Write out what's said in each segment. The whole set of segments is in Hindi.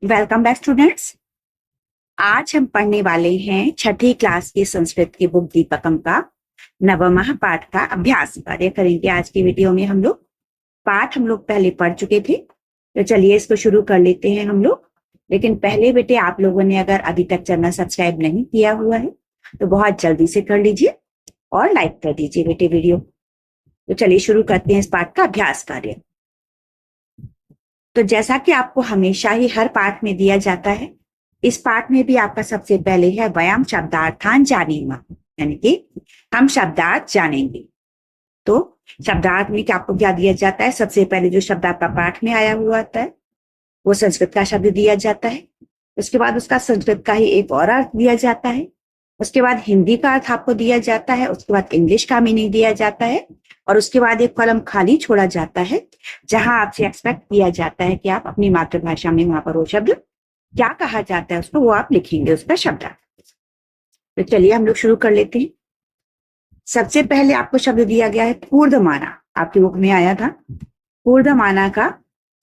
Welcome back students. आज हम पढ़ने वाले हैं छठी क्लास की संस्कृत की बुक दीपकम का नवमः पाठ का अभ्यास कार्य करेंगे। आज की वीडियो में हम लोग पहले पढ़ चुके थे, तो चलिए इसको शुरू कर लेते हैं हम लोग। लेकिन पहले बेटे आप लोगों ने अगर अभी तक चैनल सब्सक्राइब नहीं किया हुआ है तो बहुत जल्दी से कर लीजिए और लाइक कर दीजिए बेटे वीडियो। तो चलिए शुरू करते हैं इस पाठ का अभ्यास कार्य। तो जैसा कि आपको हमेशा ही हर पाठ में दिया जाता है, इस पाठ में भी आपका सबसे पहले है वयम शब्दार्थान जानीमः, यानी कि हम शब्दार्थ जानेंगे। तो शब्दार्थ में आपको क्या दिया जाता है? सबसे पहले जो शब्द आपका पाठ में आया हुआ होता है वो संस्कृत का शब्द दिया जाता है। उसके बाद उसका संस्कृत का ही एक और अर्थ दिया जाता है। उसके बाद हिंदी का अर्थ आपको दिया जाता है। उसके बाद इंग्लिश का मीनिंग दिया जाता है और उसके बाद एक कॉलम खाली छोड़ा जाता है जहां आपसे एक्सपेक्ट किया जाता है कि आप अपनी मातृभाषा में वहां पर वो शब्द क्या कहा जाता है उसको वो आप लिखेंगे उसका शब्द। तो चलिए हम लोग शुरू कर लेते हैं। सबसे पहले आपको शब्द दिया गया है कूर्दमाना। आपकी बुक में आया था। कूर्दमाना का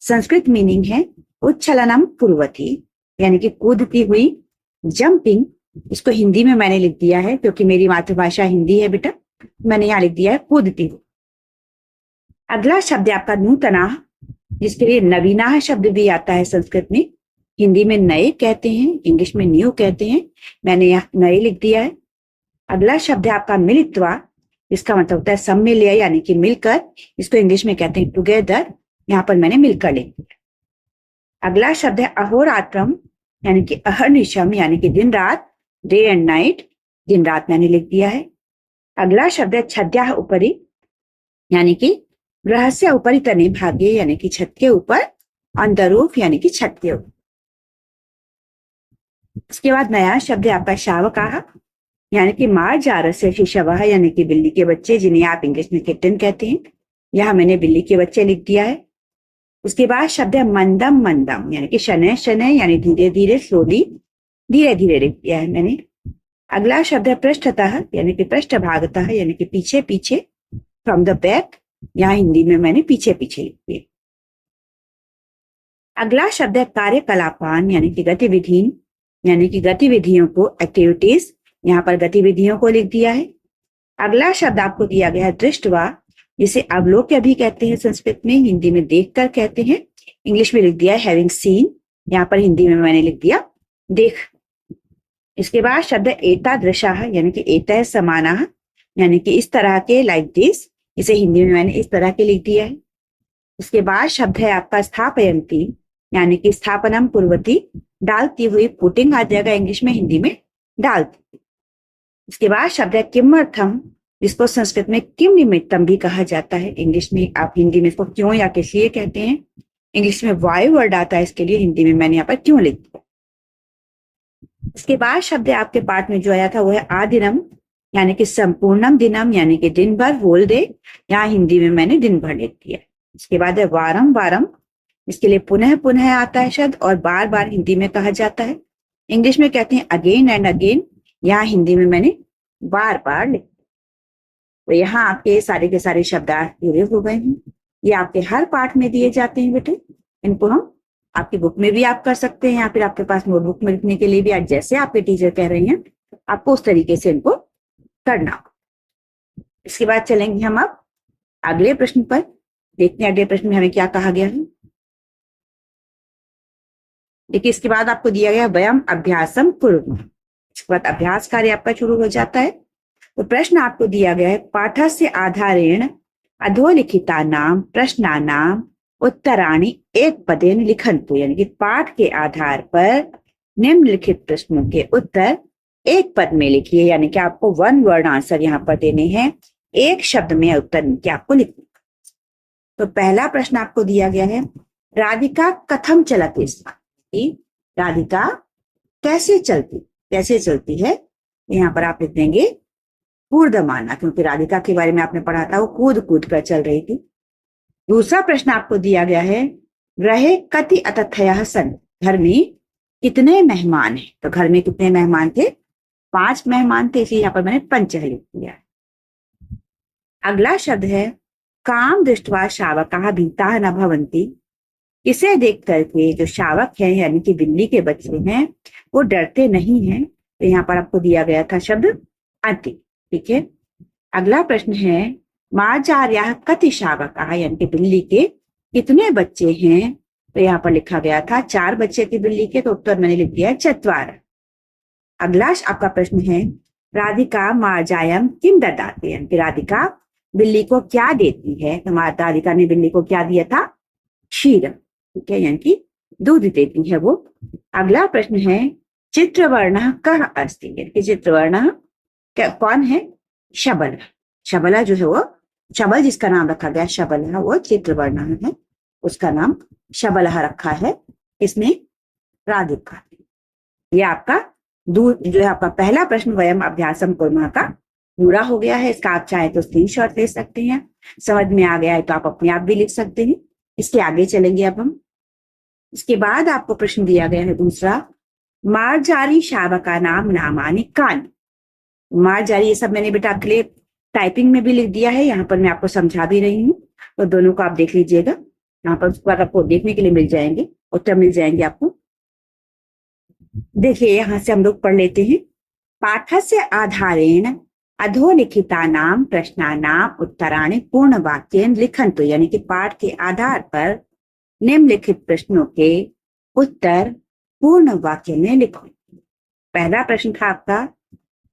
संस्कृत मीनिंग है उच्छलनम कुर्वती, यानी कि कूदती हुई, जंपिंग। इसको हिंदी में मैंने लिख दिया है क्योंकि मेरी मातृभाषा हिंदी है बेटा, मैंने यहाँ लिख दिया है कूदती हुई। अगला शब्द है आपका नूतना, जिसके लिए नवीना शब्द भी आता है संस्कृत में। हिंदी में नए कहते हैं, इंग्लिश में न्यू कहते हैं, मैंने यहाँ नए लिख दिया है। अगला शब्द है आपका मिलित्वा, इसका मतलब होता है सम्मिल्य, यानी कि मिलकर। इसको इंग्लिश में कहते हैं टुगेदर, यहाँ पर मैंने मिलकर लिख दिया। अगला शब्द है अहोरात्रम, यानी कि अहर्निशम, यानी कि दिन रात, डे एंड नाइट, दिन रात मैंने लिख दिया है। अगला शब्द है छद्याः उपरि, यानी कि रहस्य ऊपरी तने भागे, यानी कि छत के ऊपर, ऑन द रूफ, यानी कि छत के ऊपर। उसके बाद नया शब्द है आपका शावकाः, यानी कि मार्जारस्य शिशवः, यानी कि बिल्ली के बच्चे, जिन्हें आप इंग्लिश में किटन कहते हैं। यहां मैंने बिल्ली के बच्चे लिख दिया है। उसके बाद शब्द है मंदम मंदम, यानी कि शनय शनय, यानी धीरे धीरे, स्लोली, धीरे धीरे लिख दिया है मैंने। अगला शब्द है पृष्ठतः, यानी कि पृष्ठभागतः, यानी कि पीछे पीछे, फ्रॉम द बैक। यहाँ हिंदी में मैंने पीछे पीछे लिख दिया। अगला शब्द है कार्यकलापान, यानी कि गतिविधि, यानी कि गतिविधियों को, एक्टिविटीज। यहाँ पर गतिविधियों को लिख दिया है। अगला शब्द आपको दिया गया है दृष्टवा, जिसे अवलोक्य भी कहते हैं संस्कृत में, हिंदी में देखकर कहते हैं, इंग्लिश में लिख दिया है हैविंग सीन, यहाँ पर हिंदी में मैंने लिख दिया देख। इसके बाद शब्द है एतादृशः, यानी कि एतः समानः, यानी कि इस तरह के, लाइक दिस, इसे हिंदी में मैंने इस तरह के लिख दिया है। उसके बाद शब्द है आपका स्थापयन्ति, यानी कि स्थापनम कुर्वती, डालती हुई, पुटिंग आ जाएगा इंग्लिश में, हिंदी में डालती। इसके बाद शब्द है किमर्थम, जिसको संस्कृत में किम निमित्तम भी कहा जाता है। इंग्लिश में आप हिंदी में इसको क्यों या किस लिए कहते हैं। इंग्लिश में वाई वर्ड आता है इसके लिए, हिंदी में मैंने यहाँ पर क्यों लिख दिया। इसके बाद शब्द आपके पाठ में जो आया था वो है आदिनम, यानी कि संपूर्णम दिनम, यानी कि दिन भर, होल डे। यहाँ हिंदी में मैंने दिन भर लिख दिया। इसके बाद है वारम वारम, इसके लिए पुनः पुनः आता है शब्द और बार बार हिंदी में कहा जाता है। इंग्लिश में कहते हैं अगेन एंड अगेन, यहाँ हिंदी में मैंने बार बार लिख दिया। तो यहाँ आपके सारे के सारे शब्दार्थ पूरे हो गए हैं। ये आपके हर पाठ में दिए जाते हैं बेटे। इनको हम आपकी बुक में भी आप कर सकते हैं या फिर आपके पास नोटबुक में लिखने के लिए भी, आज जैसे आपके टीचर कह रहे हैं आपको उस तरीके से इनको करना। इसके बाद चलेंगे हम अब अगले प्रश्न पर। देखते हैं अगले प्रश्न में हमें क्या कहा गया है। देखिए, इसके बाद आपको दिया गया वयम अभ्यासम कुर्मः। इसके बाद अभ्यास कार्य आपका शुरू हो जाता है। तो प्रश्न आपको दिया गया है पाठस्य आधारेण अधोलिखितानां प्रश्नानां उत्तराणि एक पदेन लिखन्तु, यानी कि पाठ के आधार पर निम्नलिखित प्रश्नों के उत्तर एक पद में लिखिए, यानी कि आपको वन वर्ड आंसर यहाँ पर देने हैं, एक शब्द में उत्तर के आपको लिखना। तो पहला प्रश्न आपको दिया गया है राधिका कथम चलति स्म, राधिका कैसे चलती है। यहाँ पर आप लिख देंगे कूर्दमाना, क्योंकि राधिका के बारे में आपने पढ़ा था, वो कूद कूद कर चल रही थी। दूसरा प्रश्न आपको दिया गया है रहे कति अतिथयः सन्, घर में कितने मेहमान हैं। तो घर में कितने मेहमान थे? 5 मेहमान थे, इसलिए यहाँ पर मैंने पंचः लिख दिया। अगला शब्द है काम दृष्ट्वा शावकाः भीताः न भवन्ति, इसे देख करके जो शावक है यानी कि बिल्ली के बच्चे हैं वो डरते नहीं हैं। तो यहाँ पर आपको दिया गया था शब्द अति। ठीक है, अगला प्रश्न है मार्जार्याः कति शावकाः, यानी कि बिल्ली के कितने बच्चे हैं। तो यहाँ पर लिखा गया था 4 बच्चे थे बिल्ली के, तो उत्तर मैंने लिख दिया 4। अगला आपका प्रश्न है राधिका मार्जायां किम ददाति, यानी कि राधिका बिल्ली को क्या देती है। तो राधिका ने बिल्ली को क्या दिया था, क्षीर। ठीक है, यानी कि दूध देती है वो। अगला प्रश्न है चित्रवर्ण कः अस्ति, यानी कि चित्रवर्ण कौन है, शबल। शबला जो है वो, शबल जिसका नाम रखा गया शबल है वो चित्रवर्ण है, उसका नाम शबल रखा है। इसमें राधिका। ये आपका दूध जो है आपका पहला प्रश्न वयम अभ्यासम कुर्मः का पूरा हो गया है। इसका आप चाहे तो स्क्रीनशॉट ले सकते हैं, समझ में आ गया है तो आप अपने आप भी लिख सकते हैं। इसके आगे चलेंगे अब हम। इसके बाद आपको प्रश्न दिया गया है दूसरा, मार्जारी शावका नाम नामानि कानि। मार्जारी ये सब मैंने बेटा आपके लिए टाइपिंग में भी लिख दिया है, यहाँ पर मैं आपको समझा भी रही हूँ, तो दोनों को आप देख लीजिएगा। यहाँ पर उसके बाद आपको देखने के लिए मिल जाएंगे, उत्तर मिल जाएंगे आपको। देखिए यहाँ से हम लोग पढ़ लेते हैं। पाठस्य आधारेण अधोलिखितानां प्रश्नानां उत्तराणि पूर्ण वाक्येन लिखन्तु, यानी कि पाठ के आधार पर निम्नलिखित प्रश्नों के उत्तर पूर्ण वाक्य में लिखो। पहला प्रश्न था आपका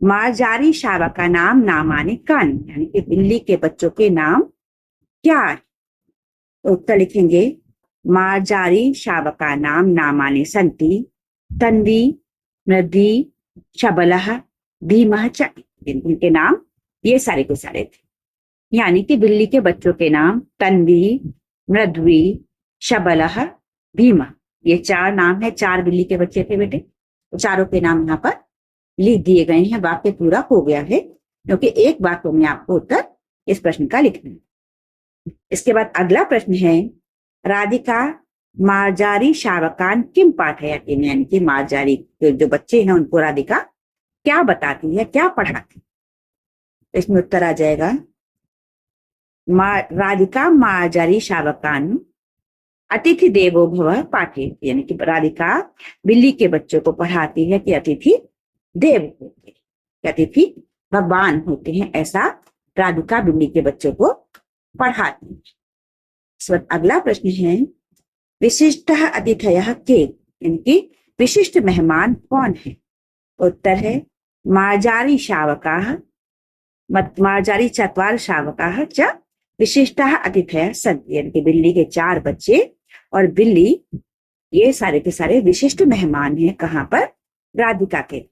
मार्जारी शावका नाम नामानि कानि, यानी कि बिल्ली के बच्चों के नाम क्या है। तो उत्तर लिखेंगे मार्जारी शावका नाम नामानि सन्ति तन्वी मृद्वी शबलः भीमः च। इनके नाम ये सारे के सारे थे, यानी कि बिल्ली के बच्चों के नाम तन्वी, मृद्वी, शबलः, भीमः, ये 4 नाम है। 4 बिल्ली के बच्चे थे बेटे, तो चारों के नाम यहाँ पर लिख दिए गए हैं। वाक्य पूरा हो गया है, क्योंकि एक वाक्य में आपको उत्तर इस प्रश्न का लिखना है। इसके बाद अगला प्रश्न है राधिका मार्जारी शावकान किम पाठयति, यानी कि मार्जारी के जो बच्चे हैं उनको राधिका क्या बताती है, क्या पढ़ाती। तो इसमें उत्तर आ जाएगा राधिका मार्जारी शावकान अतिथि देवो भव पाठयति, यानी कि राधिका बिल्ली के बच्चों को पढ़ाती है कि अतिथि देव होते हैं, अतिथि भगवान होते हैं, ऐसा राधिका बिल्ली के बच्चों को पढ़ाती है। इस वक्त अगला प्रश्न है विशिष्टः अतिथयः के, यानी कि विशिष्ट मेहमान कौन है। उत्तर है मार्जारी शावकाः, मार्जारी 4 शावकाः च विशिष्टः अतिथयः सन्ति, यानी कि बिल्ली के 4 बच्चे और बिल्ली ये सारे के सारे विशिष्ट मेहमान हैं। कहाँ पर, राधिका के।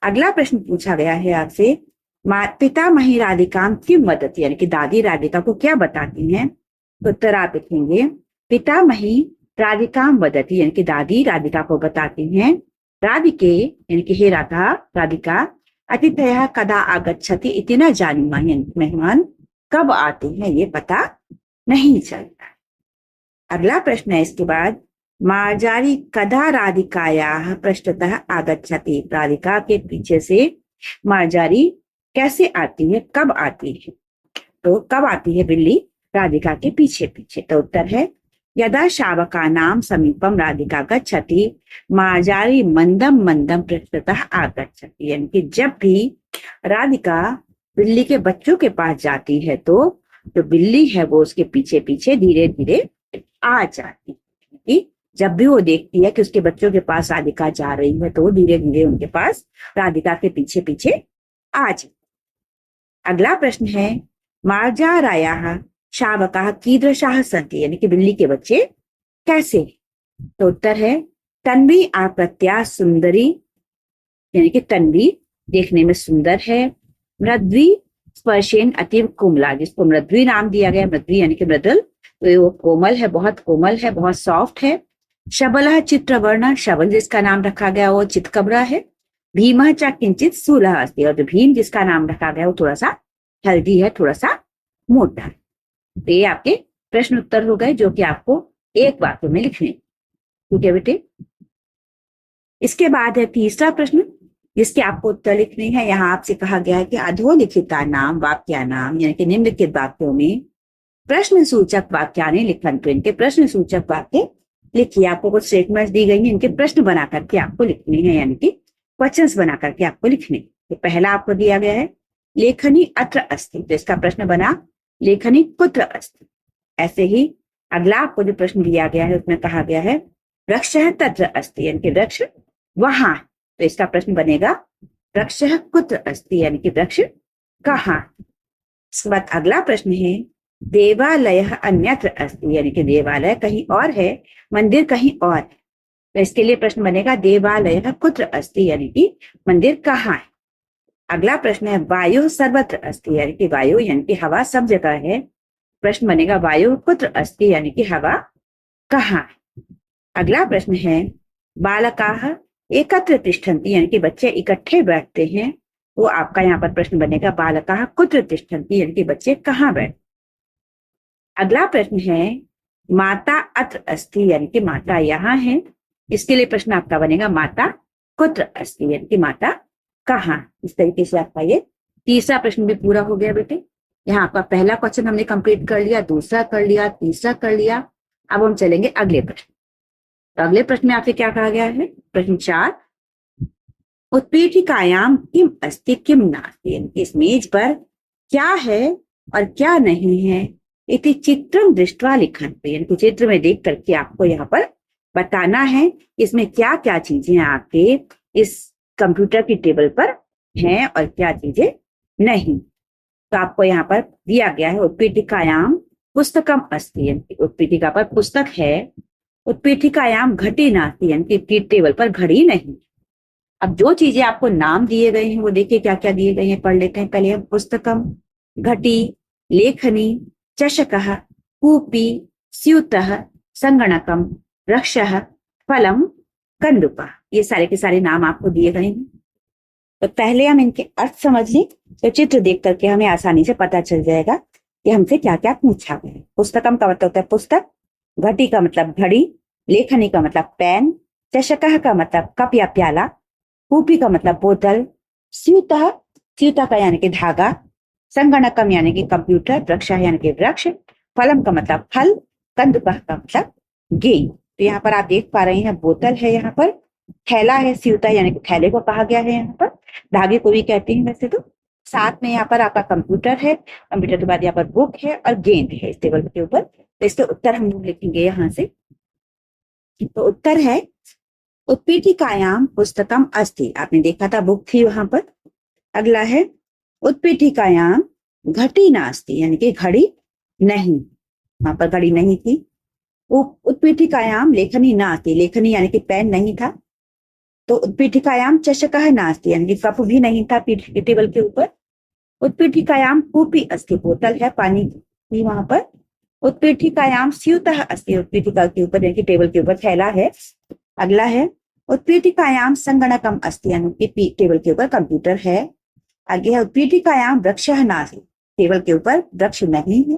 अगला प्रश्न पूछा गया है आपसे पितामही राधिका किम वदति, यानी कि दादी राधिका को क्या बताती हैं। तो उत्तर आप लिखेंगे पितामही राधिका वदति, यानी कि दादी राधिका को बताती हैं राधिके, यानी कि हे राधा राधिका अतिथयः कदा आगच्छति इति न जानीमः, यानी मेहमान कब आते हैं ये पता नहीं चलता। अगला प्रश्न है इसके बाद मार्जारी कदा राधिकायाः पृष्ठतः आगच्छति, राधिका के पीछे से मार्जारी कैसे आती है, कब आती है। तो कब आती है बिल्ली राधिका के पीछे पीछे। तो उत्तर है यदा शावकानां समीपम राधिका गच्छति मार्जारी मंदम मंदम पृष्ठतः आगच्छति, यानी कि जब भी राधिका बिल्ली के बच्चों के पास जाती है तो जो बिल्ली है वो उसके पीछे पीछे धीरे धीरे आ जाती है। जब भी वो देखती है कि उसके बच्चों के पास राधिका जा रही है तो वो धीरे धीरे उनके पास राधिका के पीछे पीछे आ जाती। अगला प्रश्न है मार्जारायाः शावकाः कीदृशाः सन्ति, यानी कि बिल्ली के बच्चे कैसे। तो उत्तर है तन्वी आकृत्या सुंदरी, यानी कि तन्वी देखने में सुंदर है। मृद्वी स्पर्शेन अतीव कोमला, जिसको मृद्वी नाम दिया गया, मृद्वी यानी कि मृदुल, तो वो कोमल है, बहुत कोमल है, बहुत सॉफ्ट है। शबलः चित्रवर्ण, शबल जिसका नाम रखा गया वो चितकबरा है। भीमः च किंचित स्थूलः अस्ति, और जो भीम जिसका नाम रखा गया वो थोड़ा सा हेल्दी है, थोड़ा सा मोटा है। तो ये आपके प्रश्न उत्तर हो गए जो कि आपको एक वाक्य में लिखने। ठीक है बेटे। इसके बाद है तीसरा प्रश्न जिसके आपको उत्तर लिखने हैं। यहाँ आपसे कहा गया है कि अधोलिखिता नाम वाक्या नाम, यानी कि निम्नलिखित वाक्यों में प्रश्न सूचक वाक्यानि लिखन्तु। इनके प्रश्न सूचक वाक्य लिखिए। आपको कुछ स्टेटमेंट्स दी गई हैं, इनके प्रश्न बना करके आपको लिखने हैं, यानी कि क्वेश्चंस बना करके आपको लिखने। तो पहला आपको दिया गया है लेखनी अत्र अस्ति, तो इसका प्रश्न बना लेखनी कुत्र अस्ति। ऐसे ही अगला आपको जो प्रश्न दिया गया है उसमें कहा गया है वृक्षः तत्र अस्ति, यानी कि वृक्ष वहां, तो इसका प्रश्न बनेगा वृक्षः कुत्र अस्ति, यानी कि वृक्ष कहाँ। इसके बाद अगला प्रश्न है देवालयः अन्यत्र अस्ति, यानी कि देवालय कहीं और है, मंदिर कहीं और है। तो इसके लिए प्रश्न बनेगा देवालयः कुत्र अस्ति, यानी कि मंदिर कहाँ है। अगला प्रश्न है वायु सर्वत्र अस्ति, यानी कि वायु यानी कि हवा सब जगह है। प्रश्न बनेगा वायु कुत्र अस्ति, यानी कि हवा कहाँ है। अगला प्रश्न है बालकाः एकत्र तिष्ठन्ति, यानी कि बच्चे इकट्ठे बैठते हैं। तो आपका यहाँ पर प्रश्न बनेगा बालकाः कुत्र तिष्ठन्ति, यानी कि बच्चे कहाँ बैठते। अगला प्रश्न है माता अत्र अस्ति, यानी कि माता यहाँ है। इसके लिए प्रश्न आपका बनेगा माता कुत्र अस्ति, यानी कि माता कहाँ। इस तरीके से आपका ये तीसरा प्रश्न भी पूरा हो गया बेटे। यहाँ आपका पहला क्वेश्चन हमने कंप्लीट कर लिया, दूसरा कर लिया, तीसरा कर लिया। अब हम चलेंगे अगले प्रश्न। तो अगले प्रश्न में आपसे क्या कहा गया है, प्रश्न 4 उत्पीठिकायाम किम अस्ति किम नास्ति, यानी कि इस मेज पर क्या है और क्या नहीं है। इति चित्रम दृष्ट्वा लिखन्तु, यानी कि चित्र में देख करके आपको यहाँ पर बताना है इसमें क्या क्या चीजें आपके इस कंप्यूटर की टेबल पर हैं और क्या चीजें नहीं। तो आपको यहाँ पर दिया गया है उत्पीठिकायाम पुस्तकम अस्ति, यानी कि उत्पीठिका पर पुस्तक है। उत्पीठिकायाम घटी नास्ति, यानी कि टेबल पर घड़ी नहीं। अब जो चीजें आपको नाम दिए गए हैं वो देखिए क्या क्या दिए गए हैं, पढ़ लेते हैं। पहले हम पुस्तकम, घटी, लेखनी, चषकः, कूपी, स्यूतः, संगणकम, वृक्षः, फलम, कंदुकः, ये सारे के सारे नाम आपको दिए गए हैं। तो पहले हम इनके अर्थ समझ लें, तो चित्र देख करके हमें आसानी से पता चल जाएगा कि हमसे क्या क्या पूछा गया है। पुस्तकम का मतलब होता है पुस्तक, घटी का मतलब घड़ी, लेखनी का मतलब पेन, चषकः का मतलब कप या प्याला, कूपी का मतलब बोतल, स्यूतः, स्यूता का यानी कि धागा, संगणकम यानी कि कंप्यूटर, वृक्षः यानी कि वृक्ष, फलम का मतलब फल, कंदुकः का मतलब गेंद। तो यहाँ पर आप देख पा रहे हैं बोतल है, यहाँ पर थैला है, स्यूता यानी कि थैले को कहा गया है, यहाँ पर धागे को भी कहते हैं वैसे तो। साथ में यहाँ पर आपका कंप्यूटर है, कंप्यूटर के बाद यहाँ पर बुक है और गेंद है इस टेबल के ऊपर। तो इसके उत्तर हम लोग लिखेंगे यहाँ से। तो उत्तर है उत्पीठिकायाम पुस्तकम अस्ति, आपने देखा था बुक थी वहां पर। अगला है उत्पीठिकायाम घटी नास्ति, यानी कि घड़ी नहीं, वहां पर घड़ी नहीं थी। उत्पीठिकायाम लेखनी नास्ति, लेखनी यानी कि पेन नहीं था। तो उत्पीठिकायाम चषकः नास्ति, यानी कि कप भी नहीं था टेबल के ऊपर। उत्पीठिकायाम कूपी अस्ति, बोतल है पानी की वहां पर। उत्पीठिकायाम स्यूतः अस्ति, उत्पीठिका के ऊपर यानी कि टेबल के ऊपर थैला है। अगला है उत्पीठिकायाम संगणकम अस्ति, यानी कि टेबल के ऊपर कंप्यूटर है। आगे है उत्पीठिकायाम वृक्षः नास्ति, टेबल के ऊपर वृक्ष नहीं है।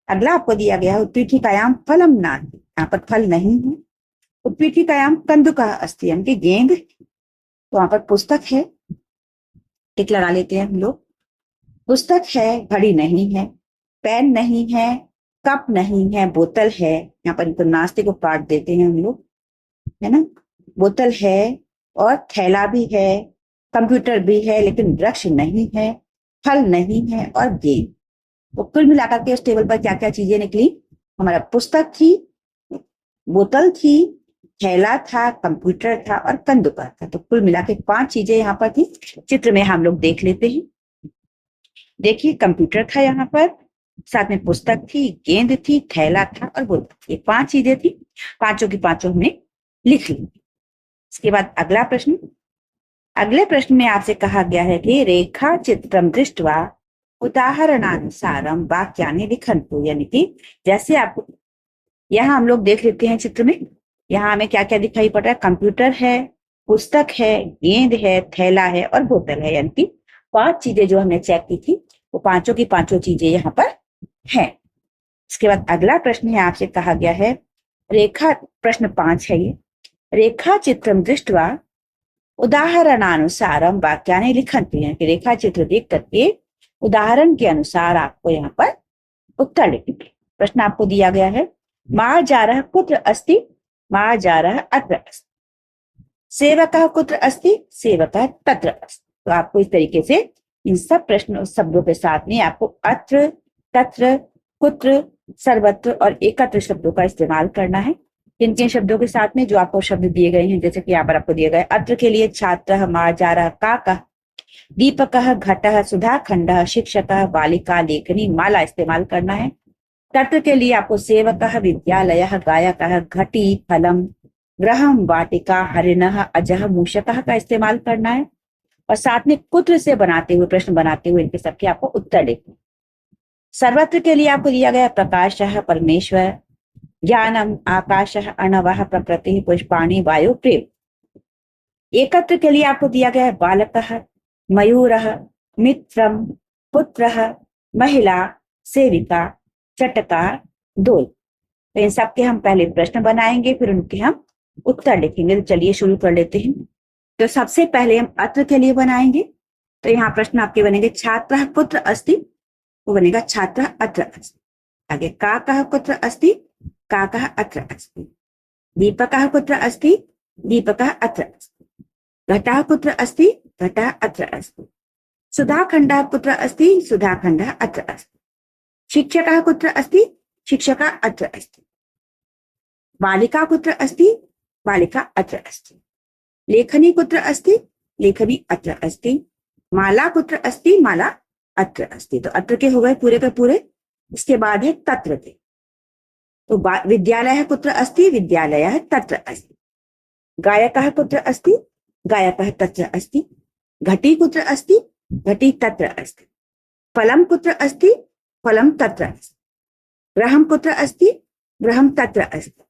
अगला आपको दिया गया है उत्पीठिकायाम फलम नास्ति, यहाँ पर फल नहीं है। उत्पीठिकायाम कंदुकः अस्ति, यानी कि गेंद, तो वहां पर पुस्तक है, टिक लगा लेते हैं हम लोग। पुस्तक है, घड़ी नहीं है, पेन नहीं है, कप नहीं है, बोतल है, यहाँ पर तो नाश्ते को काट देते हैं हम लोग, है ना। बोतल है और थैला भी है, कंप्यूटर भी है, लेकिन वृक्ष नहीं है, फल नहीं है और गेंद। तो कुल मिलाकर के उस टेबल पर क्या क्या चीजें निकली, हमारा पुस्तक थी, बोतल थी, थैला था, कंप्यूटर था और कंदुका था। तो कुल मिला के 5 चीजें यहाँ पर थी। चित्र में हम लोग देख लेते हैं। देखिए कंप्यूटर था यहाँ पर, साथ में पुस्तक थी, गेंद थी, थैला था और बोतल, ये 5 चीजें थी। पांचों की पांचों हमने लिख ली। इसके बाद अगला प्रश्न, अगले प्रश्न में आपसे कहा गया है कि रेखा चित्रम दृष्ट्वा उदाहरणानुसारम वाक्यानि लिखन्तु, यानी कि जैसे आपको यहाँ हम लोग देख लेते हैं चित्र में, यहाँ हमें क्या क्या दिखाई पड़ रहा है, कंप्यूटर है, पुस्तक है, गेंद है, थैला है और बोतल है, यानी कि 5 चीजें जो हमने चेक की थी वो पांचों की पांचों चीजें यहाँ पर हैं। इसके बाद अगला प्रश्न है, आपसे कहा गया है रेखा, प्रश्न 5 है ये, रेखा चित्रम दृष्ट्वा उदाहरणानुसारम वाक्यानि लिखन्तु, यानी कि रेखा चित्र देख करके उदाहरण के अनुसार आपको यहाँ पर उत्तर लिखेंगे। प्रश्न आपको दिया गया है, मार्जारः कुत्र अस्ति, मार्जारः अत्र अस्ति, सेवकः कुत्र अस्ति, सेवकः तत्र अस्ति। तो आपको इस तरीके से इन सब प्रश्न शब्दों के साथ में आपको अत्र, तत्र, कुत्र, सर्वत्र और एकत्र शब्दों का इस्तेमाल करना है। किन किन शब्दों के साथ में, जो आपको शब्द दिए गए हैं, जैसे कि यहाँ पर आपको दिए गए अत्र के लिए छात्रः, मार्जारः, काकः, दीपकः, घटः, सुधाखंडः, शिक्षकः, बालिका, लेखनी, माला इस्तेमाल करना है। तत्र के लिए आपको सेवकः, विद्यालयः, गायकः, घटी, फलम, ग्रहम, वाटिका, हरिणः, अजः, मूषकः का इस्तेमाल करना है। और साथ में कुत्र से बनाते हुए, प्रश्न बनाते हुए इनके सबके आपको उत्तर लिखना। सर्वत्र के लिए आपको दिया गया प्रकाशः, परमेश्वर, ज्ञानम, आकाशः, अर्णवः, प्रकृति, पुष्पाणि, वायु, प्रेम। एकत्र के लिए आपको दिया गया है बालकः, मयूरः, मित्रम, पुत्रः, महिला, सेविका, चटका, दोल। तो इन सबके हम पहले प्रश्न बनाएंगे, फिर उनके हम उत्तर लिखेंगे। तो चलिए शुरू कर लेते हैं। तो सबसे पहले हम अत्र के लिए बनाएंगे। तो यहाँ प्रश्न आपके बनेंगे, छात्रः कुत्र अस्ति, वो बनेगा छात्रः अत्र अस्ति। आगे काकः कुत्र अस्ति, काकः अत्र अस्ति। दीपकः कुत्र अस्ति, दीपकः अत्र अस्ति। घटः कुत्र अस्ति, घटः अत्र अस्ति। सुधाखंडः कुत्र अस्ति, सुधाखंडः अत्र अस्ति। शिक्षकः कुत्र अस्ति, शिक्षकः अत्र अस्ति। बालिका कुत्र अस्ति, बालिका अत्र अस्ति। लेखनी कुत्र अस्ति, लेखनी अत्र अस्ति। माला कुत्र अस्ति, माला अत्र अस्ति। तो अत्र के हो गए पूरे के पूरे। इसके बाद है तत्र के। तो विद्यालयः कुत्र अस्ति, विद्यालयः तत्र अस्ति। गायकः कुत्र अस्ति, गायकः तत्र अस्ति। घटी कुत्र अस्ति, घटी तत्र अस्ति। फलम कुत्र अस्ति, फलम तत्र अस्ति। गृहं कुत्र अस्ति, गृहं तत्र अस्ति।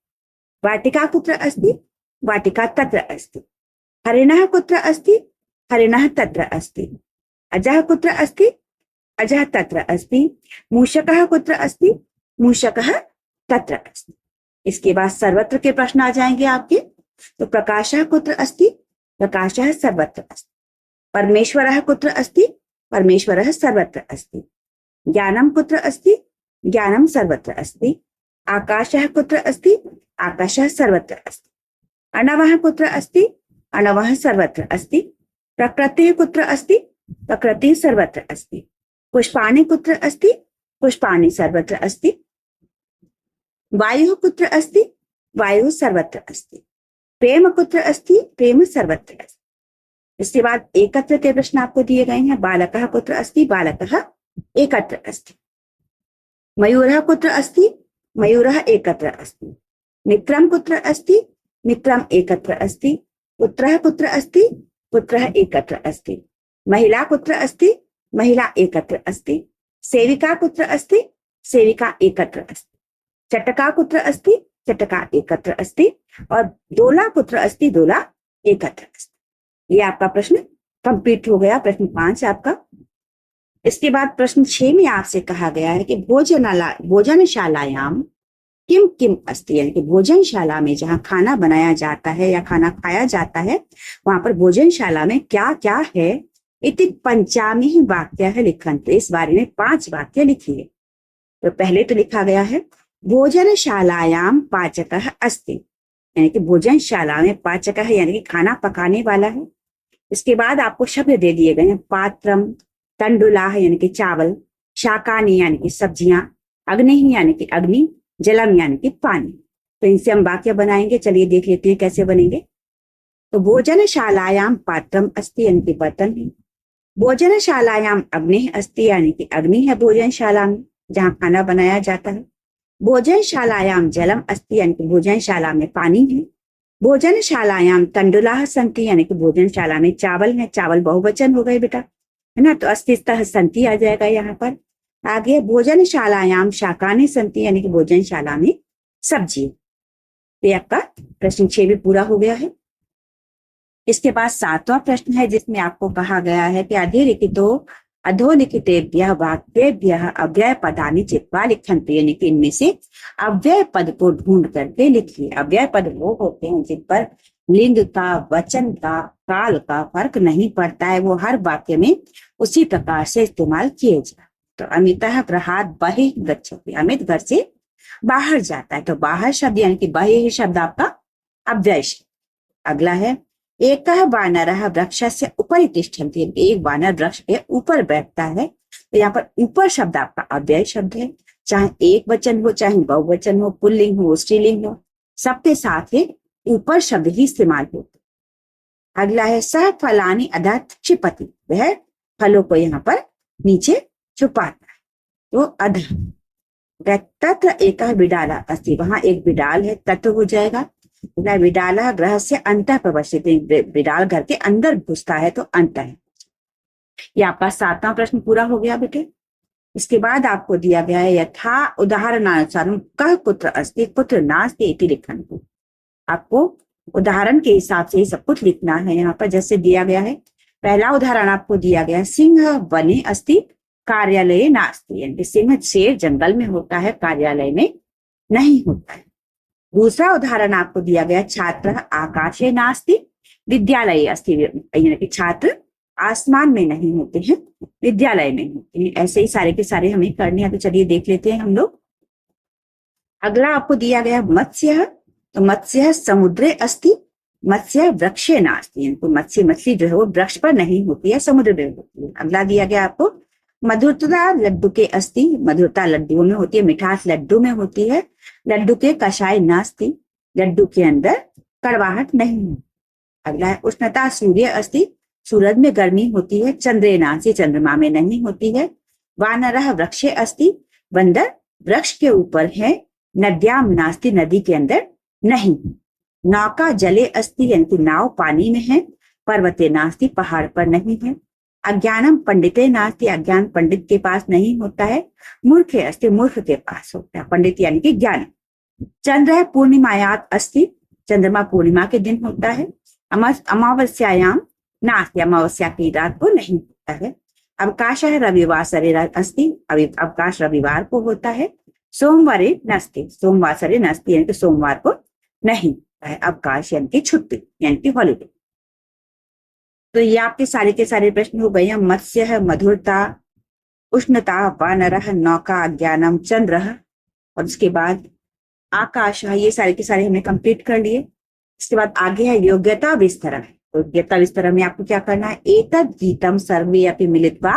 वाटिका कुत्र अस्ति, वाटिका तत्र अस्ति। हरिणः कुत्र अस्ति, हरिणः तत्र अस्ति। अजः कुत्र अस्ति, अजः तत्र अस्ति। मूषकः कुत्र अस्ति, मूषकः तत्र अस्ति। इसके बाद सर्वत्र के प्रश्न आ जाएंगे आपके। तो प्रकाशः कुत्र अस्ति, प्रकाशः सर्वत्र अस्ति। परमेश्वरः कुत्र अस्ति, परमेश्वरः सर्वत्र अस्ति। ज्ञानं कुत्र अस्ति, ज्ञानं सर्वत्र अस्ति। आकाशः कुत्र अस्ति, आकाशः सर्वत्र अस्ति। अर्णवः कुत्र अस्ति, अर्णवः सर्वत्र अस्ति। प्रकृतिः कुत्र अस्ति, प्रकृतिः सर्वत्र अस्ति। पुष्पाणि कुत्र अस्ति, पुष्पाणि सर्वत्र अस्ति। वायुः कुत्र अस्ति, वायुः सर्वत्र अस्ति। प्रेम कुत्र अस्ति, प्रेम सर्वत्र अस्ति। इसके बाद एकत्र के प्रश्न आपको दिए गए हैं। बालकः कुत्र अस्ति, बालकः एकत्र अस्ति। मयूरः कुत्र अस्ति, मयूरः एकत्र अस्ति। मित्रं कुत्र अस्ति, मित्रम् एकत्र अस्ति। पुत्रः कुत्र अस्ति, पुत्रः एकत्र अस्ति। महिला कुत्र अस्ति, महिला एकत्र अस्ति। सेविका कुत्र अस्ति, सेविका एकत्र अस्ति। चटका कुत्र अस्ति, चटका एकत्र अस्ति। और दोला कुत्र अस्ति, दोला एकत्र अस्ति। ये आपका प्रश्न कंप्लीट हो गया, प्रश्न 5 आपका। इसके बाद प्रश्न 6 में आपसे कहा गया है कि भोजनशालायाम किम किम अस्ति, यानी कि भोजनशाला में जहाँ खाना बनाया जाता है या खाना खाया जाता है, वहां पर भोजनशाला में क्या क्या है। इति पंचामी वाक्य है लिखन। तो इस बारे में 5 वाक्य लिखिए। तो पहले तो लिखा गया है, भोजनशालायाम पाचकः अस्ति, यानी कि भोजनशाला में पाचकः यानी कि खाना पकाने वाला है। इसके बाद आपको शब्द दे दिए गए हैं, पात्रम, तंडुलाः यानी कि चावल, शाकानि यानी कि सब्जियां, अग्नि यानी कि अग्नि, जलम यानी कि पानी। तो इनसे हम वाक्य बनाएंगे। चलिए देख लेते हैं कैसे बनेंगे। तो भोजनशालायाम पात्रम अस्ति यानी कि बर्तन है। भोजनशालायाम अग्नि अस्ति यानी कि अग्नि है भोजनशाला में जहाँ खाना बनाया जाता है। भोजनशालायाम जलम अस्ति यानी कि भोजनशाला में पानी है। भोजनशालायाम तंडुलाः सन्ति यानी कि भोजनशाला में चावल है। चावल बहुवचन हो गए बेटा, है ना। तो अस्तिस्तः सन्ति आ जाएगा यहाँ पर। आगे भोजनशालायाम शाकानि सन्ति यानी कि भोजनशाला में सब्जी। तो आपका प्रश्न 6 भी पूरा हो गया है। इसके बाद 7वां प्रश्न है जिसमें आपको कहा गया है कि अधिलिखितो अधोलिखितेभ्यः वाक्येभ्यः अव्यय पदानि चित्वा लिखन्तु, यानी कि इनमें से अव्यय पद को ढूंढ करके लिखिए। अव्यय पद वो होते हैं जिन पर लिंग का, वचन का, काल का फर्क नहीं पड़ता है, वो हर वाक्य में उसी प्रकार से इस्तेमाल किए जाए। तो अमितः गृहात् बहिः गच्छति, अमित घर से बाहर जाता है। तो बाहर शब्द यानी कि बहिः शब्द आपका अव्यय शब्द। अगला है एकः वानरः वृक्षस्य उपरि तिष्ठति, एक वानर वृक्ष के ऊपर बैठता है। तो यहाँ पर ऊपर शब्द आपका अव्यय शब्द है, चाहे एक वचन हो, चाहे बहुवचन हो, पुल्लिंग हो, स्त्रीलिंग हो, सबके साथ ही ऊपर शब्द ही इस्तेमाल होते। अगला है सह फलानि अधः क्षिपति, वह फलों को यहाँ पर नीचे छुपाता है। तो अधः। तत्र एकः बिडाला अस्ति, वहां एक बिडाल है, तत्व हो जाएगा। बिडाला ग्रह से अंतः प्रवेशित, बिडाल घर के अंदर घुसता है तो अंत है। ये आपका 7वां प्रश्न पूरा हो गया बेटे। इसके बाद आपको दिया गया है यथा उदाहरणानुसार कः पुत्र अस्ति पुत्र नास्ति इति लिखन्तु। आपको उदाहरण के हिसाब से ही सब कुछ लिखना है यहाँ पर, जैसे दिया गया है। पहला उदाहरण आपको दिया गया है सिंह वने अस्ति कार्यालय नास्ति, यानी सिंह शेर जंगल में होता है, कार्यालय में नहीं होता है। दूसरा उदाहरण आपको दिया गया छात्र आकाशे नास्ति विद्यालय अस्ति, यानी कि छात्र आसमान में नहीं होते हैं, विद्यालय में होते हैं। ऐसे ही सारे के सारे हमें करने हैं, तो चलिए देख लेते हैं हम लोग। अगला आपको दिया गया मत्स्य, तो मत्स्य समुद्रे अस्ति मत्स्य वृक्षे नास्ति, तो मछली जो है वो वृक्ष पर नहीं होती है, समुद्र में होती है। अगला दिया गया आपको मधुरता लड्डू के अस्ति, मधुरता लड्डुओं में होती है, मिठास लड्डू में होती है। लड्डू के कषाय नास्ति, लड्डू के अंदर कड़वाहट नहीं है। अगला है उष्णता सूर्य अस्ति, सूरज में गर्मी होती है। चंद्रे नास्ति, चंद्रमा में नहीं होती है। वानरः वृक्षे अस्ति, बंदर वृक्ष के ऊपर है। नद्याम नास्ति, नदी के अंदर नहीं। नौका जले अस्ति, यानी कि नाव पानी में है। पर्वते नास्ति, पहाड़ पर नहीं है। अज्ञानम पंडिते नास्ति, अज्ञान पंडित के पास नहीं होता है। मूर्खे अस्ति, मूर्ख के पास होता है। पंडित यानी कि ज्ञान। चंद्र पूर्णिमायात अस्ति, चंद्रमा पूर्णिमा के दिन होता है। अमावस्यायाम नास्ति, अमावस्या की रात को नहीं होता है। अवकाश है रविवासरे अस्ति, अवकाश रविवार को होता है। सोमवारे नास्ति, सोमवासरे नास्ति, यानी कि सोमवार को नहीं होता है। अवकाश यानी कि छुट्टी, यानी कि हॉलीडे। तो ये आपके सारे के सारे प्रश्न हो गए हैं। मत्स्य है मधुरता, उष्णता, वानरः, नौका, अज्ञानम, चंद्र, और उसके बाद आकाश, ये सारे के सारे हमने कंप्लीट कर लिए। इसके बाद आगे है योग्यता विस्तरण। योग्यता विस्तरण में आपको क्या करना है, एतद् गीतम सर्वे अपि मिलित्वा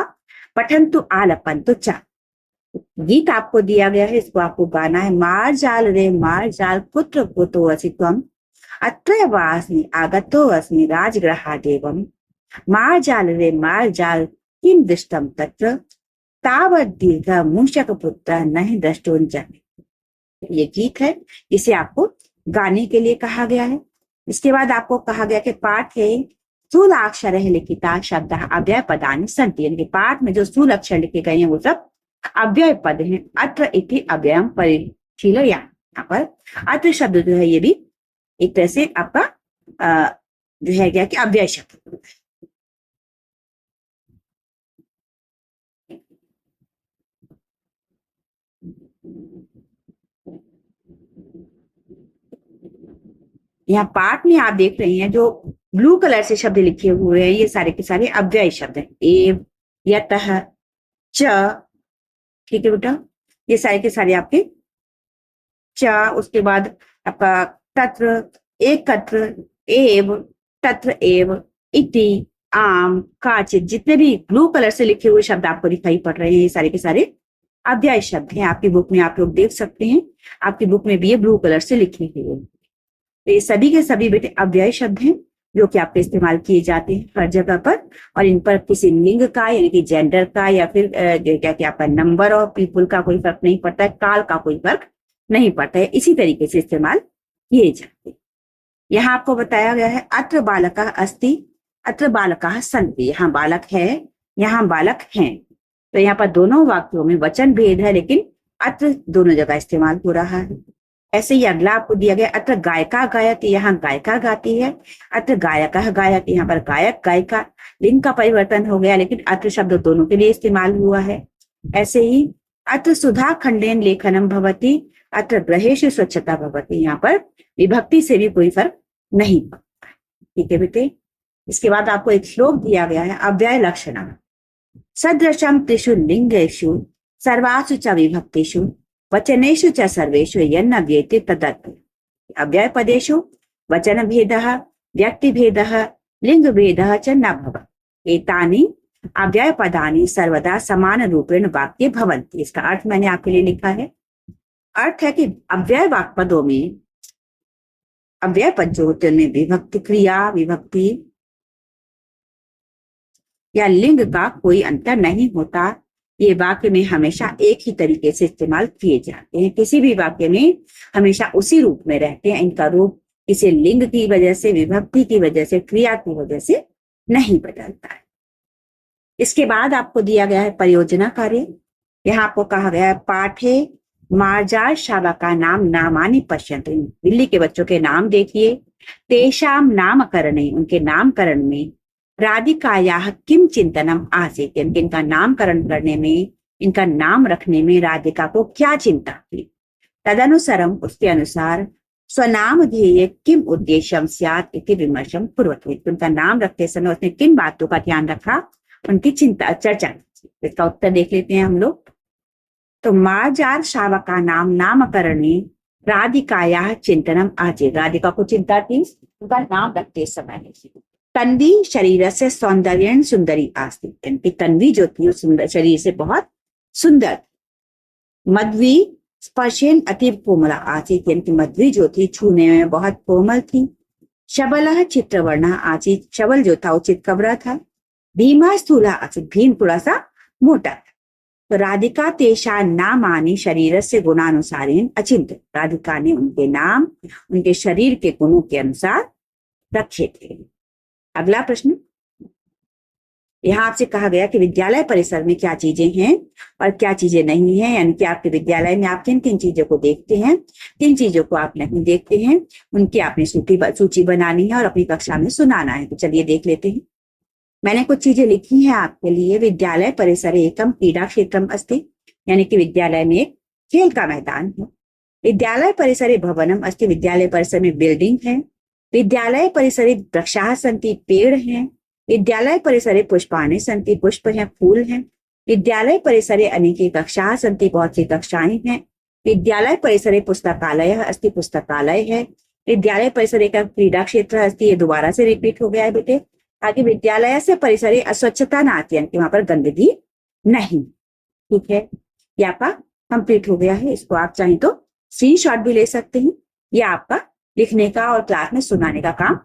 पठन्तु आलपन्तु च। गीत आपको दिया गया है, इसको आपको गाना है। मार जाल रे मार जाल कुत्र कुतो असि त्वम्, अत्र वास्मि आगतो अस्मि राजगृहादेवम्। मार जाल रे मार जाल किं दृष्टम तत्र, तावत् दीर्घ मूषक पुत्र नहीं दृष्टोन जाने। ये गीत है, इसे आपको गाने के लिए कहा गया है। इसके बाद आपको कहा गया कि पाठ है स्थूल अक्षर लिखिता शब्द अव्यय पदानि सन्ति, यानी कि पाठ में जो स्थूल अक्षर लिखे गए हैं वो सब अव्यय पद हैं। अत्र इति अव्ययम परिशीलया, यहाँ पर अत्र शब्द जो है ये भी एक तरह से आपका जो है क्या कि अव्यय शब्द। यहाँ पाठ में आप देख रहे हैं जो ब्लू कलर से शब्द लिखे हुए हैं, ये सारे के सारे अव्यय शब्द हैं। एव, यतः, च, ठीक है बेटा, ये सारे के सारे आपके च, उसके बाद आपका तत्र, एकत्र, एव, तत्र एव, इति, आम, काचित, जितने भी ब्लू कलर से लिखे हुए शब्द आपको दिखाई पड़ रहे हैं, ये सारे के सारे अव्यय शब्द हैं। आपकी बुक में आप लोग देख सकते हैं, आपकी बुक में भी ये ब्लू कलर से लिखे हुए हैं। तो ये सभी के सभी बेटे अव्यय शब्द हैं जो कि आपके इस्तेमाल किए जाते हैं हर जगह पर, और इन पर किसी लिंग का यानी कि जेंडर का या फिर क्या क्या आपका नंबर ऑफ पीपुल का कोई फर्क नहीं पड़ता है, काल का कोई फर्क नहीं पड़ता है, इसी तरीके से इस्तेमाल किए जाते हैं। यहाँ आपको बताया गया है अत्र बालकः अस्ति, अत्र बालकः सन्ति, यहाँ बालक है, यहाँ बालक हैं। तो यहाँ पर दोनों वाक्यों में वचन भेद है, लेकिन अत्र दोनों जगह इस्तेमाल हो रहा है। ऐसे ही अगला आपको दिया गया अत्र गायिका गायति, यहाँ गायिका गाती है। अत्र गायकः गायति, यहाँ पर गायक गायिका, लिंग का परिवर्तन हो गया, लेकिन अत्र शब्द दोनों के लिए इस्तेमाल हुआ है। ऐसे ही अत्र सुधा खंडेन लेखनम भवति, अत्र ग्रहेषु स्वच्छता भवति, यहाँ पर विभक्ति से भी कोई फर्क नहीं पड़ता। ठीक है बेटे। इसके बाद आपको एक श्लोक दिया गया है अव्यय लक्षण। सदृशम त्रिषु लिंगेषु सर्वासु च विभक्तिषु वचनेषु च सर्वेषु यन्न व्येति तदत्। अव्यय पदेषु वचन भेदः, व्यक्ति भेदः, लिंग भेदः च न भवति। एतानि अव्यय पदानि सर्वदा समान रूपेण वाक्ये भवन्ति। इसका अर्थ मैंने आपके लिए लिखा है। अर्थ है कि अव्यय वाक्य पदों में, अव्यय पद जो होते हैं उनमें विभक्ति, क्रिया, विभक्ति या लिंग का कोई अंतर नहीं होता। ये वाक्य में हमेशा एक ही तरीके से इस्तेमाल किए जाते हैं। किसी भी वाक्य में हमेशा उसी रूप में रहते हैं। इनका रूप किसी लिंग की वजह से, विभक्ति की वजह से, क्रिया की वजह से नहीं बदलता है। इसके बाद आपको दिया गया है परियोजना कार्य। यहाँ आपको कहा गया है पाठे मार्जार शावका नाम नामानि पश्यन्तु। दिल्ली के बच्चों के नाम देखिए। तेषाम नामकरणे, उनके नामकरण में राधिकायाः किम चिंतनम आसीत्, इनका नामकरण करने में, इनका नाम रखने में राधिका को क्या चिंता थी। तदनुसारम, उसके अनुसार स्वनाम ध्येय किम उद्देश्यम स्यात् इति विमर्शम कुर्वती। उनका नाम रखते समय उसने किन बातों का ध्यान रखा, उनकी चिंता, चर्चा। इसका उत्तर देख लेते हैं हम लोग। तो मार्जार शावका नाम नामकरणे राधिकायाः चिंतनम आसीत्। राधिका को चिंता थी उनका नाम रखते समय। तन्वी शरीर से सौंदर्य सुंदरी आस्ती, इनकी तन्वी जो थी सुंदर, शरीर से बहुत सुंदर। मध्वी स्पर्शेन अति कोमला आसीत, इनकी मध्वी जो थी छूने में बहुत कोमल थी। शबल चित्रवर्ण आसीत, शबल जो था वो चितकबरा था। भीमा स्थूला आसीत, भीम थोड़ा सा मोटा था। तो राधिका तेषा नामानि शरीर से गुणानुसारेण अचिंत, राधिका ने उनके नाम उनके शरीर के गुणों के अनुसार रखे थे। अगला प्रश्न, यहाँ आपसे कहा गया कि विद्यालय परिसर में क्या चीजें हैं और क्या चीजें नहीं हैं, यानी कि आपके विद्यालय में आप किन किन चीजों को देखते हैं, किन चीजों को आप नहीं देखते हैं, उनकी आपने सूची बनानी है और अपनी कक्षा में सुनाना है। तो चलिए देख लेते हैं। मैंने कुछ चीजें लिखी हैं आपके लिए। विद्यालय परिसरे एकम क्रीडा क्षेत्रम अस्ति, यानी कि विद्यालय में एक खेल का मैदान है। विद्यालय परिसरे भवनम अस्ति, विद्यालय परिसर में बिल्डिंग है। विद्यालय परिसरे वृक्षाः सन्ति, पेड़ हैं। विद्यालय परिसरे पुष्पाणि सन्ति, पुष्प हैं, फूल हैं। विद्यालय परिसरे अनेके कक्षाः सन्ति, बहुत सी कक्षाएं हैं। विद्यालय परिसरे पुस्तकालयः अस्ति, पुस्तकालय है। विद्यालय परिसरे का क्रीडा क्षेत्र अस्ति, ये दोबारा से रिपीट हो गया है बेटे। आगे विद्यालय से परिसरे अस्वच्छता नास्ति, यानी कि वहां पर गंदगी नहीं। ठीक है, ये आपका कंप्लीट हो गया है। इसको आप चाहें तो स्क्रीनशॉट भी ले सकते हैं। ये आपका लिखने का और क्लास में सुनाने का काम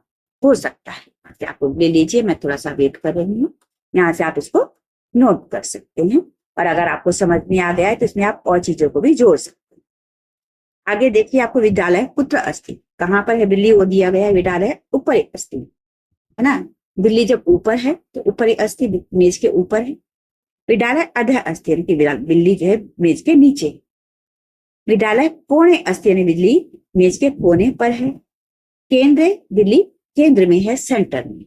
हो सकता है। आप ले लीजिए, मैं थोड़ा सा वेट कर रही हूँ। यहाँ से आप इसको नोट कर सकते हैं और अगर आपको समझ में आ गया है तो इसमें आप और चीजों को भी जोड़ सकते हैं। आगे देखिए, आपको विद्यालय कुत्र अस्ति, कहाँ पर है बिल्ली, वो दिया गया है। विद्यालय ऊपर अस्ति, है ना। बिल्ली जब ऊपर है तो ऊपर अस्ति, मेज के ऊपर है। विद्यालय अधः अस्ति, यानी कि बिल्ली जो है मेज के नीचे। विद्यालय कोणे अस्ति, यानी बिल्ली मेज के कोने पर है। केंद्र, बिल्ली केंद्र में है, सेंटर में।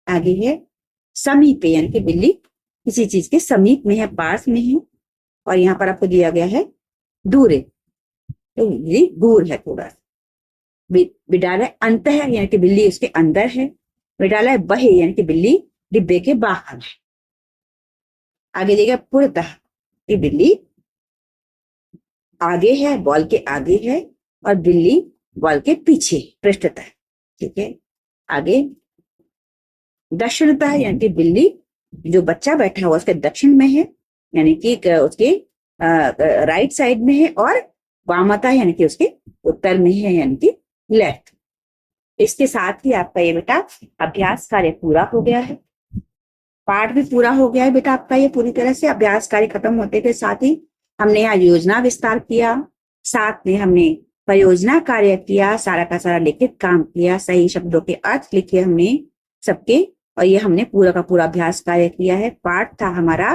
आगे है समीपे, यानी कि बिल्ली किसी चीज के समीप में है, पास में है। और यहाँ पर आपको दिया गया है दूरे, तो बिल्ली दूर है थोड़ा सा। विद्यालय अंत है, यानी कि बिल्ली उसके अंदर है। विद्यालय बहे, यानी कि बिल्ली डिब्बे के बाहर है। आगे देखिए पुरतः, कि बिल्ली आगे है, बॉल के आगे है, और बिल्ली बॉल के पीछे पृष्ठतः। ठीक है, आगे दक्षिणतः, यानी कि बिल्ली जो बच्चा बैठा हुआ उसके दक्षिण में है, यानी कि उसके राइट साइड में है। और वामतः, यानी कि उसके उत्तर में है, यानी कि लेफ्ट। इसके साथ ही आपका ये बेटा अभ्यास कार्य पूरा हो गया है। पाठ भी पूरा हो गया है बेटा आपका ये पूरी तरह से। अभ्यास कार्य खत्म होते के साथ ही हमने यहाँ योजना विस्तार किया, साथ में हमने परियोजना कार्य किया, सारा का सारा लिखित काम किया, सही शब्दों के अर्थ लिखे हमने सबके, और ये हमने पूरा का पूरा अभ्यास कार्य किया है। पाठ था हमारा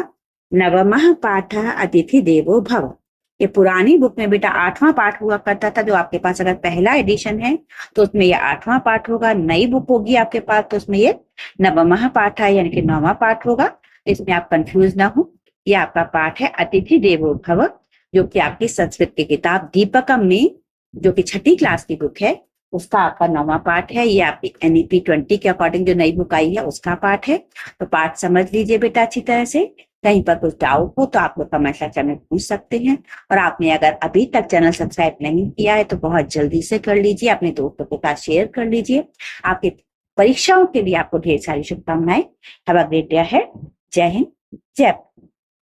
नवमः पाठः अतिथि देवो भव। ये पुरानी बुक में बेटा 8वां पाठ हुआ करता था। जो आपके पास अगर पहला एडिशन है तो उसमें ये 8वां पाठ होगा। नई बुक होगी आपके पास तो उसमें ये नवमः पाठ है, यानी कि 9वां पाठ होगा। इसमें आप कंफ्यूज ना हो। ये आपका पाठ है अतिथि देवो भव, जो कि आपकी संस्कृत की किताब दीपकम में, जो कि 6ठी क्लास की बुक है, उसका आपका 9वां पार्ट है। ये आपकी NEP 20 के अकॉर्डिंग जो नई बुक आई है उसका पार्ट है। तो पार्ट समझ लीजिए बेटा अच्छी तरह से। कहीं पर कुछ डाउट हो तो आप लोग कमेंट सेक्शन में पूछ सकते हैं। और आपने अगर अभी तक चैनल सब्सक्राइब नहीं किया है तो बहुत जल्दी से कर लीजिए, अपने दोस्तों के साथ शेयर कर लीजिए। आपकी परीक्षाओं के लिए आपको ढेर सारी शुभकामनाएं। Have a great day ahead. जय हिंद, जय भारत।